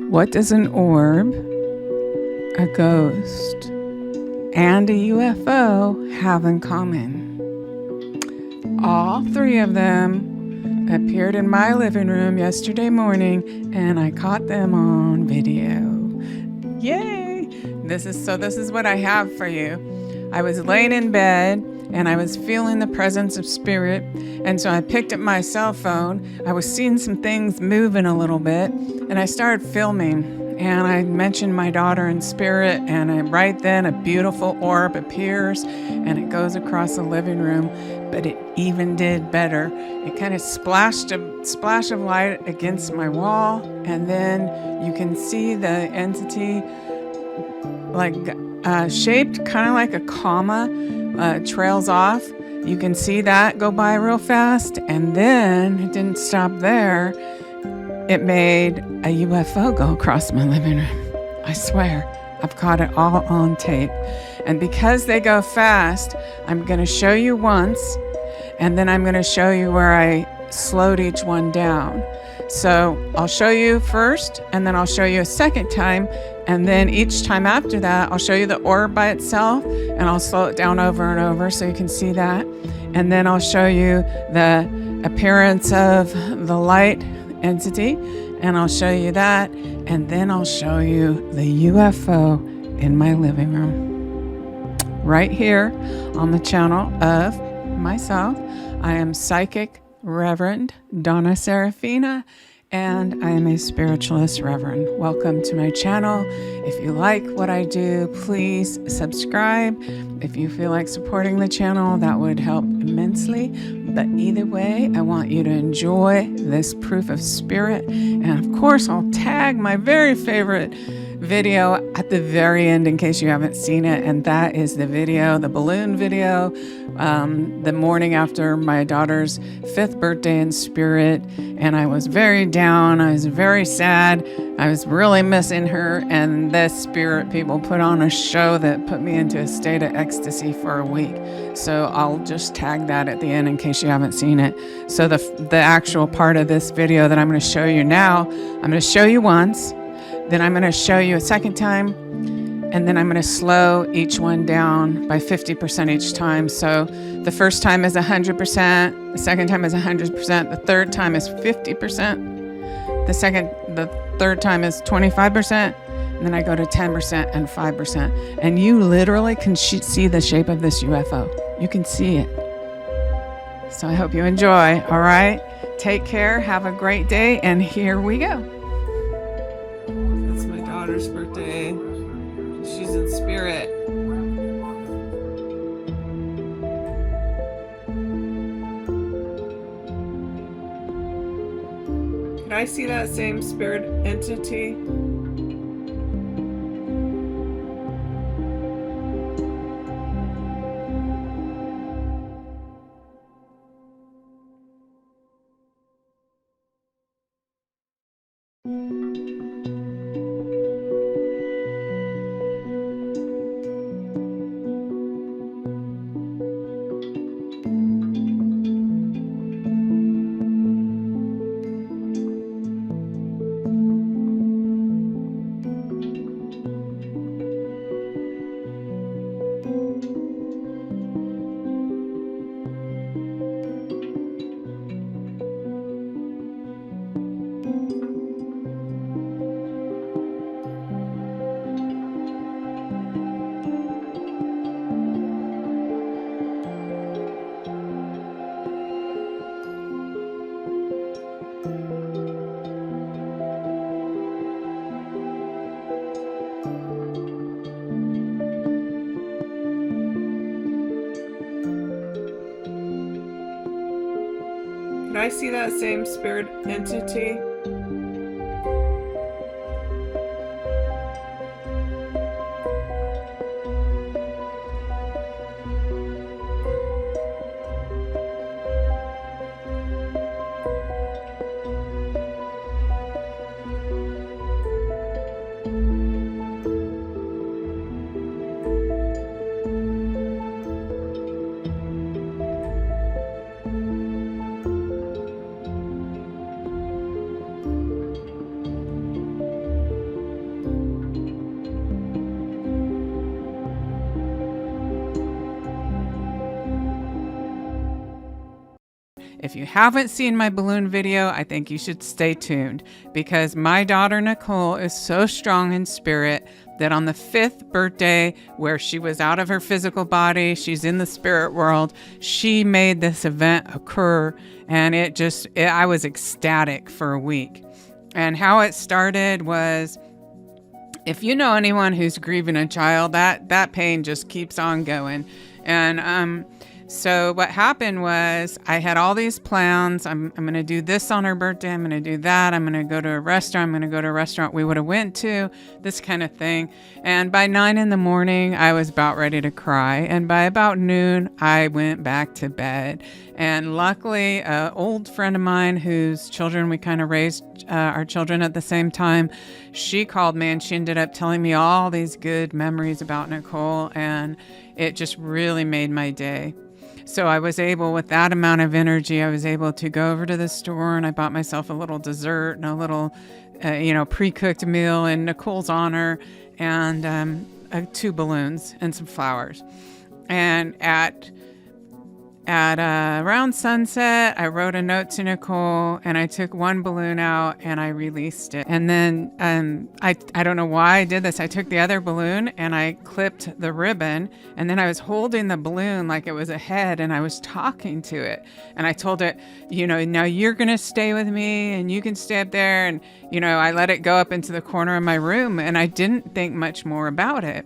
What does an orb, a ghost, and a UFO have in common? All three of them appeared in my living room yesterday morning, and I caught them on video. Yay! This is what I have for you. I was laying in bed and I was feeling the presence of spirit, and so I picked up my cell phone. I was seeing some things moving a little bit, and I started filming. And I mentioned my daughter in spirit, and right then a beautiful orb appears and it goes across the living room. But it even did better. It kind of splashed a splash of light against my wall, and then you can see the entity like shaped kind of like a comma, trails off. You can see that go by real fast, and then it didn't stop there. It made a UFO go across my living room. I swear, I've caught it all on tape. And because they go fast, I'm going to show you once, and then I'm going to show you where I slowed each one down. So I'll show you first, and then I'll show you a second time, and then each time after that, I'll show you the orb by itself, and I'll slow it down over and over so you can see that. And then I'll show you the appearance of the light entity, and I'll show you that, and then I'll show you the UFO in my living room. Right here on the channel of myself, I am Psychic Reverend Donna Seraphina, and I am a spiritualist reverend. Welcome to my channel. If you like what I do, please subscribe. If you feel like supporting the channel, that would help immensely. But either way, I want you to enjoy this proof of spirit. And of course, I'll tag my very favorite video at the very end in case you haven't seen it, and that is the video, the balloon video, the morning after my daughter's 5th birthday in spirit, and I was very down, I was very sad, I was really missing her, and the spirit people put on a show that put me into a state of ecstasy for a week. So I'll just tag that at the end in case you haven't seen it. So the actual part of this video that I'm going to show you now, I'm going to show you once, then I'm going to show you a second time, and then I'm going to slow each one down by 50% each time. So the first time is 100%, the second time is 100%, the third time is 50%, the third time is 25%, and then I go to 10% and 5%. And you literally can see the shape of this UFO. You can see it. So I hope you enjoy, all right? Take care, have a great day, and here we go. It's my daughter's birthday. She's in spirit. Can I see that same spirit entity? Can I see that same spirit entity? If you haven't seen my balloon video, I think you should stay tuned, because my daughter Nicole is so strong in spirit that on the 5th birthday, where she was out of her physical body, she's in the spirit world, she made this event occur, and I was ecstatic for a week. And how it started was, if you know anyone who's grieving a child, that pain just keeps on going. And so what happened was, I had all these plans. I'm going to do this on her birthday. I'm going to do that. I'm going to go to a restaurant. I'm going to go to a restaurant we would have went to, this kind of thing. And by 9 a.m, I was about ready to cry. And by about noon, I went back to bed. And luckily, an old friend of mine whose children, we kind of raised our children at the same time, she called me and she ended up telling me all these good memories about Nicole. And it just really made my day. So I was able, with that amount of energy, I was able to go over to the store, and I bought myself a little dessert and a little, pre-cooked meal in Nicole's honor, and 2 balloons and some flowers. And at around sunset, I wrote a note to Nicole, and I took 1 balloon out and I released it. And then I don't know why I did this. I took the other balloon and I clipped the ribbon, and then I was holding the balloon like it was a head, and I was talking to it. And I told it, now you're going to stay with me and you can stay up there. And, I let it go up into the corner of my room, and I didn't think much more about it.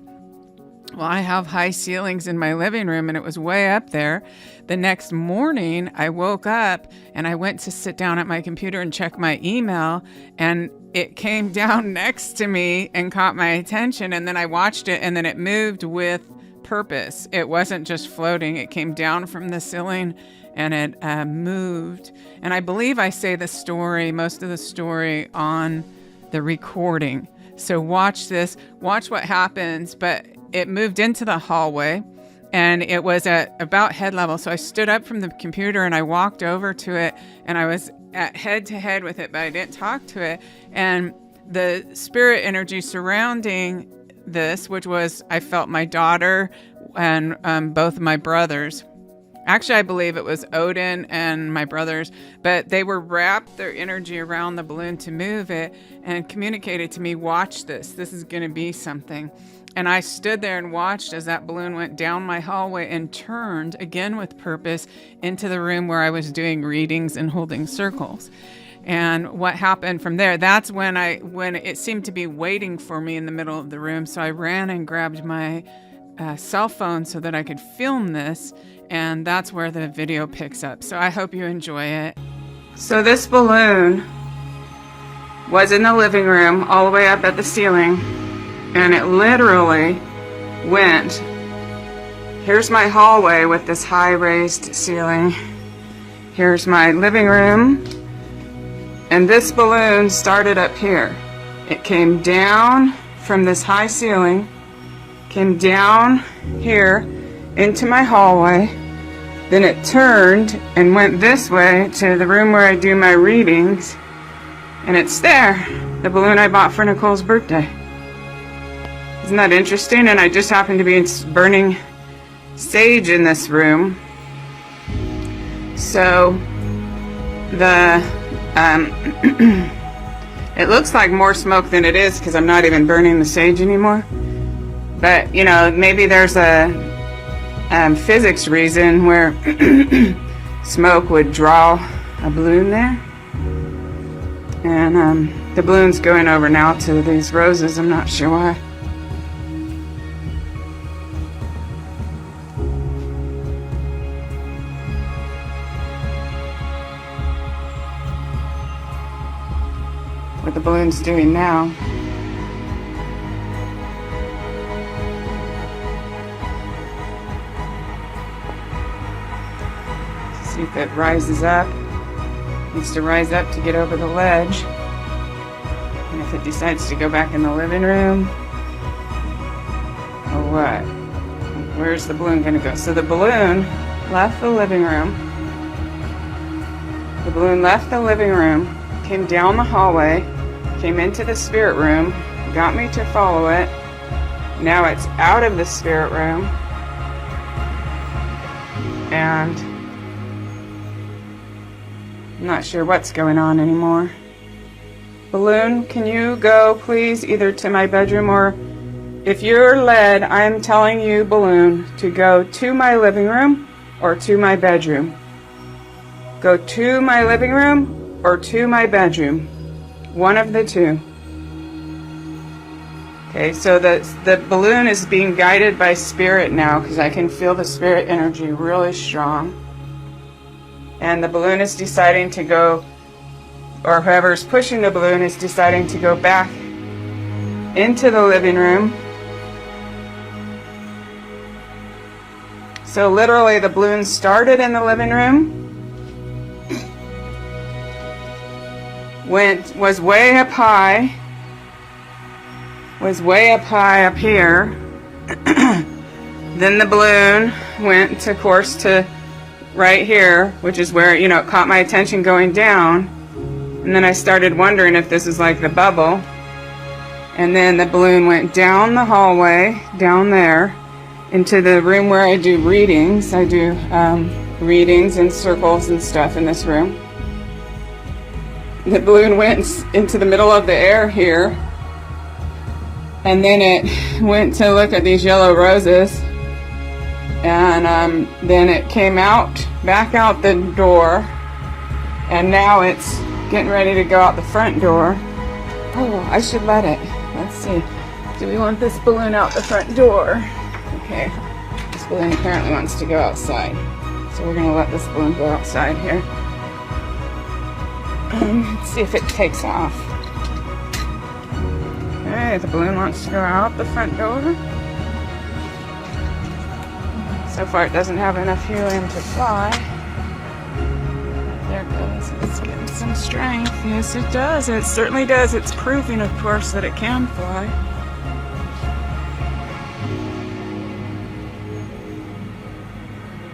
Well, I have high ceilings in my living room, and it was way up there. The next morning, I woke up and I went to sit down at my computer and check my email, and it came down next to me and caught my attention. And then I watched it, and then it moved with purpose. It wasn't just floating. It came down from the ceiling and it moved. And I believe I say most of the story on the recording. So watch this, watch what happens. But it moved into the hallway, and it was at about head level. So I stood up from the computer and I walked over to it, and I was at head to head with it, but I didn't talk to it. And the spirit energy surrounding this, which was, I felt my daughter and both of my brothers. Actually, I believe it was Odin and my brothers, but they were wrapped their energy around the balloon to move it and communicated to me, watch this. This is going to be something. And I stood there and watched as that balloon went down my hallway and turned, again with purpose, into the room where I was doing readings and holding circles. And what happened from there, that's when it seemed to be waiting for me in the middle of the room. So I ran and grabbed my cell phone so that I could film this. And that's where the video picks up. So I hope you enjoy it. So this balloon was in the living room all the way up at the ceiling. And it literally went, here's my hallway with this high raised ceiling. Here's my living room. And this balloon started up here. It came down from this high ceiling, came down here into my hallway. Then it turned and went this way to the room where I do my readings. And it's there, the balloon I bought for Nicole's birthday. Isn't that interesting? And I just happened to be burning sage in this room. So it looks like more smoke than it is because I'm not even burning the sage anymore. But maybe there's a physics reason where smoke would draw a balloon there. And the balloon's going over now to these roses. I'm not sure why. What the balloon's doing now. See if it rises up. It needs to rise up to get over the ledge. And if it decides to go back in the living room, or what? Where's the balloon going to go? So the balloon left the living room. The balloon left the living room, came down the hallway, came into the spirit room, got me to follow it. Now it's out of the spirit room, I'm not sure what's going on anymore. Balloon, can you go please either to my bedroom, or if you're led, I'm telling you, Balloon, to go to my living room or to my bedroom. Go to my living room or to my bedroom. One of the two. Okay, so the balloon is being guided by spirit now, because I can feel the spirit energy really strong. And the balloon is deciding to go, or whoever's pushing the balloon is deciding to go back into the living room. So literally the balloon started in the living room, was way up high up here. Then the balloon went, of course, to right here, which is where, it caught my attention going down. And then I started wondering if this is like the bubble. And then the balloon went down the hallway, down there, into the room where I do readings. I do readings and circles and stuff in this room. The balloon went into the middle of the air here. And then it went to look at these yellow roses. And then it came back out the door. And now it's getting ready to go out the front door. Oh, I should let it. Let's see. Do we want this balloon out the front door? Okay. This balloon apparently wants to go outside. So we're going to let this balloon go outside here. Let's see if it takes off. Okay, the balloon wants to go out the front door. So far it doesn't have enough helium to fly. There it goes. It's getting some strength. Yes, it does. It certainly does. It's proving, of course, that it can fly.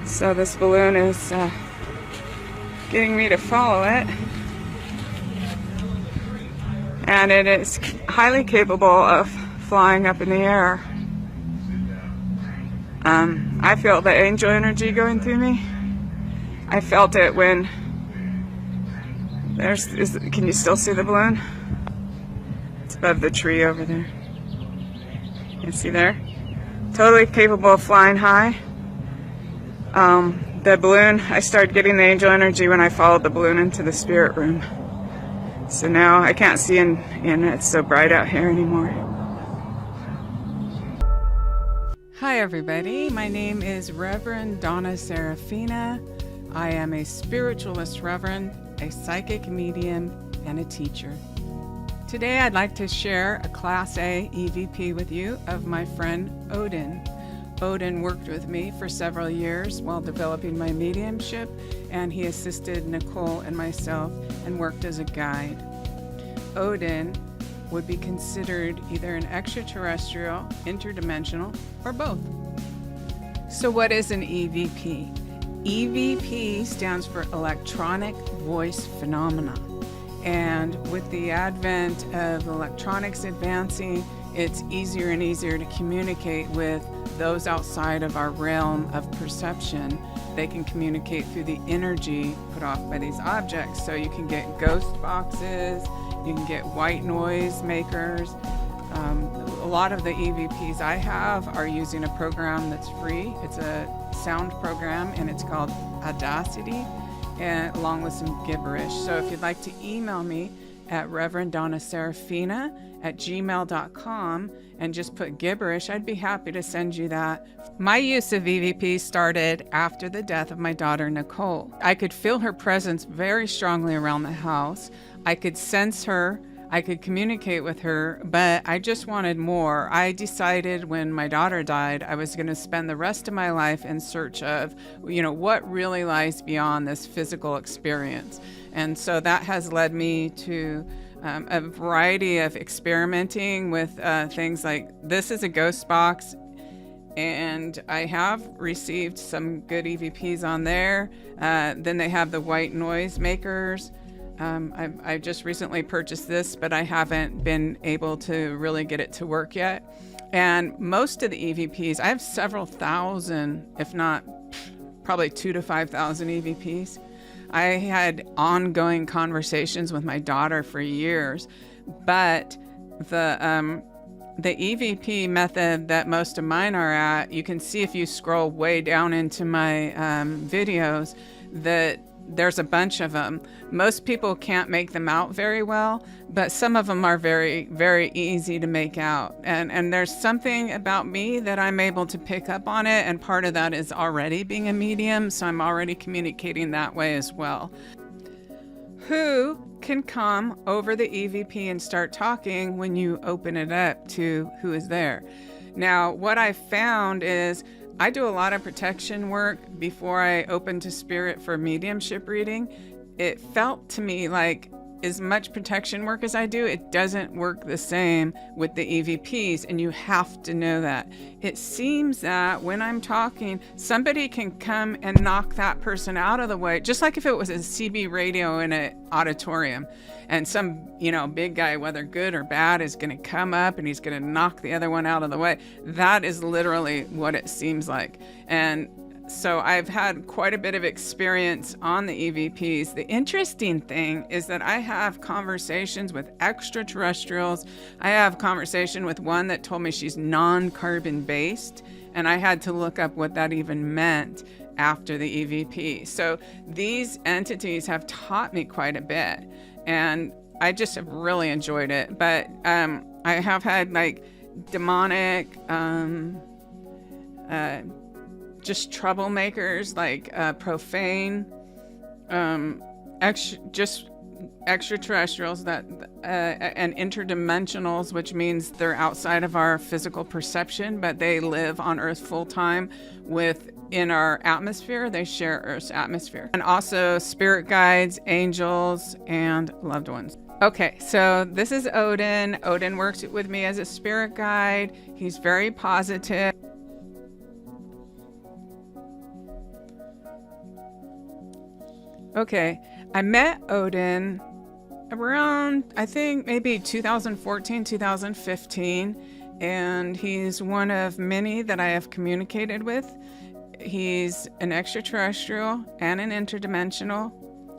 So this balloon is getting me to follow it. And it is highly capable of flying up in the air. I feel the angel energy going through me. I felt it when can you still see the balloon? It's above the tree over there. You see there? Totally capable of flying high. The balloon, I started getting the angel energy when I followed the balloon into the spirit room. So now I can't see in it's so bright out here anymore. Hi everybody, my name is Reverend Donna Seraphina. I am a spiritualist reverend, a psychic medium, and a teacher. Today I'd like to share a Class A EVP with you of my friend Odin. Odin worked with me for several years while developing my mediumship, and he assisted Nicole and myself and worked as a guide. Odin would be considered either an extraterrestrial, interdimensional, or both. So what is an EVP? EVP stands for Electronic Voice Phenomena. And with the advent of electronics advancing, it's easier and easier to communicate with those outside of our realm of perception. They can communicate through the energy put off by these objects. So you can get ghost boxes, you can get white noise makers. A lot of the EVPs I have are using a program that's free. It's a sound program and it's called Audacity, and along with some gibberish. So if you'd like to email me at Reverend Donna Seraphina at gmail.com and just put gibberish, I'd be happy to send you that. My use of EVP started after the death of my daughter Nicole. I could feel her presence very strongly around the house. I could sense her, I could communicate with her, but I just wanted more. I decided when my daughter died, I was going to spend the rest of my life in search of, what really lies beyond this physical experience. And so that has led me to a variety of experimenting with things like, this is a ghost box, and I have received some good EVPs on there. Then they have the white noise makers. I just recently purchased this, but I haven't been able to really get it to work yet. And most of the EVPs, I have several thousand, if not probably 2,000 to 5,000 EVPs. I had ongoing conversations with my daughter for years, but the EVP method that most of mine are at, you can see if you scroll way down into my videos that there's a bunch of them. Most people can't make them out very well, but some of them are very, very easy to make out. And there's something about me that I'm able to pick up on it, and part of that is already being a medium, so I'm already communicating that way as well. Who can come over the EVP and start talking when you open it up to who is there? Now, what I found is I do a lot of protection work before I open to spirit for mediumship reading. It felt to me like as much protection work as I do, it doesn't work the same with the EVPs, and you have to know that. It seems that when I'm talking, somebody can come and knock that person out of the way, just like if it was a CB radio in an auditorium, and some, big guy, whether good or bad, is going to come up and he's going to knock the other one out of the way. That is literally what it seems like. And so I've had quite a bit of experience on the EVPs. The interesting thing is that I have conversations with extraterrestrials. I have conversation with one that told me she's non-carbon based, and I had to look up what that even meant after the EVP. So these entities have taught me quite a bit, and I just have really enjoyed it. But I have had like demonic, just troublemakers, like profane, just extraterrestrials that and interdimensionals, which means they're outside of our physical perception, but they live on Earth full time in our atmosphere. They share Earth's atmosphere. And also spirit guides, angels, and loved ones. Okay, so this is Odin. Odin works with me as a spirit guide. He's very positive. Okay, I met Odin around, I think, maybe 2014, 2015, and he's one of many that I have communicated with. He's an extraterrestrial and an interdimensional,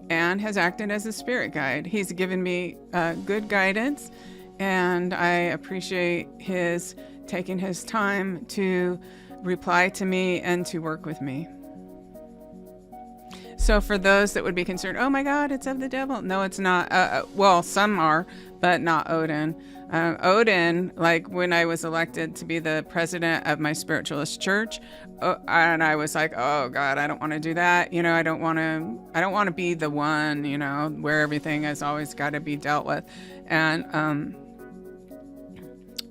and has acted as a spirit guide. He's given me good guidance, and I appreciate his taking his time to reply to me and to work with me. So for those that would be concerned, oh my God, it's of the devil. No, it's not. Well, some are, but not Odin. Odin, like when I was elected to be the president of my spiritualist church, and I was like, oh God, I don't want to do that. I don't want to be the one, where everything has always got to be dealt with. And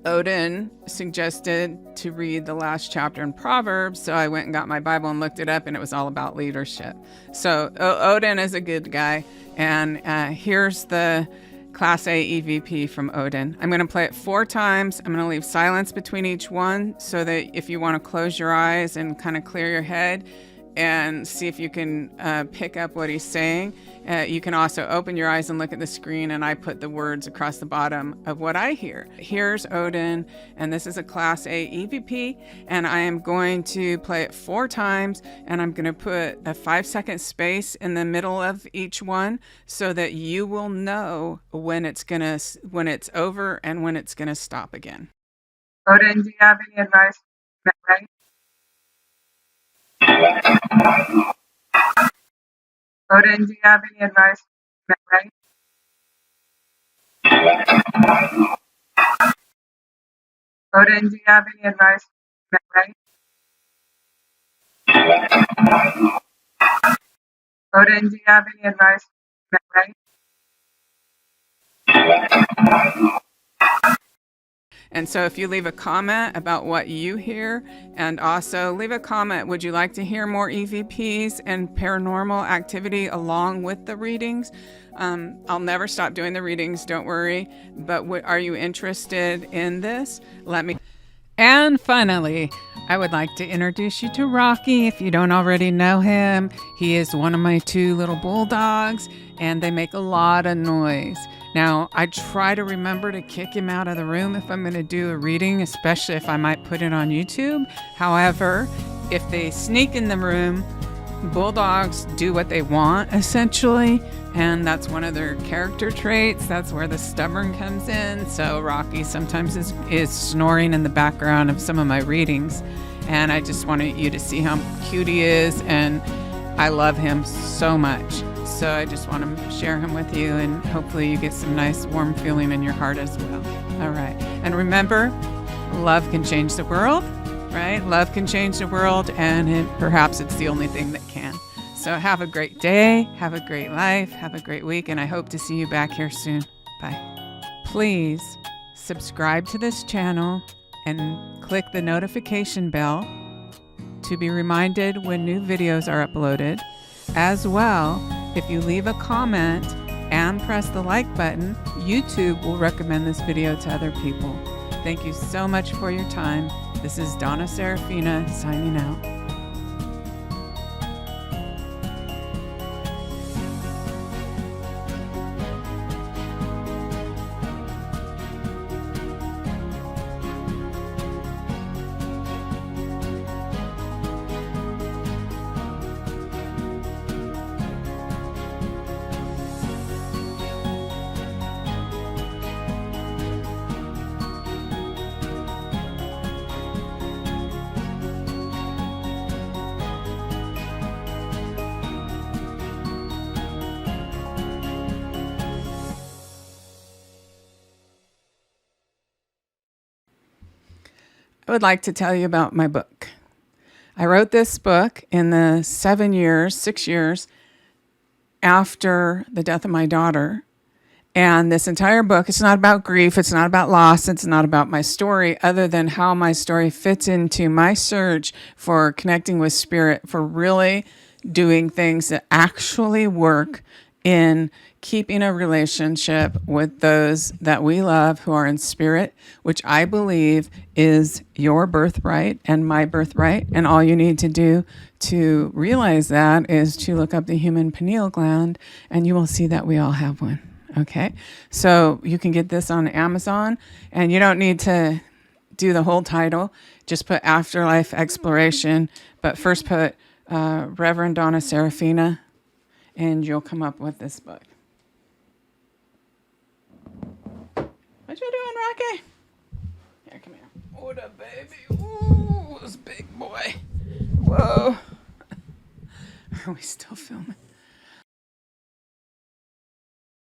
Odin suggested to read the last chapter in Proverbs, so I went and got my Bible and looked it up, and it was all about leadership. So Odin is a good guy, and here's the Class A EVP from Odin. I'm going to play it 4 times. I'm going to leave silence between each one so that if you want to close your eyes and kind of clear your head and see if you can pick up what he's saying. You can also open your eyes and look at the screen, and I put the words across the bottom of what I hear. Here's Odin, and this is a Class A EVP, and I am going to play it 4 times, and I'm going to put a 5-second space in the middle of each one so that you will know when it's over and when it's gonna stop again. Odin, do you have any advice? Right? Odin, do you have any advice? Right? Odin, do you have any advice? Right? Odin, do you have any advice? Right? And so if you leave a comment about what you hear, and also leave a comment, would you like to hear more EVPs and paranormal activity along with the readings? I'll never stop doing the readings, don't worry. But are you interested in this? Let me. And finally, I would like to introduce you to Rocky if you don't already know him. He is one of my 2 little bulldogs, and they make a lot of noise. Now, I try to remember to kick him out of the room if I'm going to do a reading, especially if I might put it on YouTube. However, if they sneak in the room, bulldogs do what they want, essentially, and that's one of their character traits. That's where the stubborn comes in. So Rocky sometimes is snoring in the background of some of my readings, and I just wanted you to see how cute he is, and I love him so much. So I just want to share him with you, and hopefully you get some nice warm feeling in your heart as well. All right, and remember, love can change the world. Right? Love can change the world, and perhaps it's the only thing that can. So have a great day, have a great life, have a great week, and I hope to see you back here soon. Bye. Please subscribe to this channel and click the notification bell to be reminded when new videos are uploaded. As well, if you leave a comment and press the like button, YouTube will recommend this video to other people. Thank you so much for your time. This is Donna Seraphina signing out. I would like to tell you about my book. I wrote this book in the 6 years after the death of my daughter. And this entire book, it's not about grief, it's not about loss, it's not about my story, other than how my story fits into my search for connecting with spirit, for really doing things that actually work in keeping a relationship with those that we love who are in spirit, which I believe is your birthright and my birthright. And all you need to do to realize that is to look up the human pineal gland, and you will see that we all have one. Okay, so you can get this on Amazon, and you don't need to do the whole title. Just put Afterlife Exploration, but first put Reverend Donna Seraphina, and you'll come up with this book. What you doing, Rocky? Here, come here. What up, baby? Ooh, this big boy. Whoa. Are we still filming?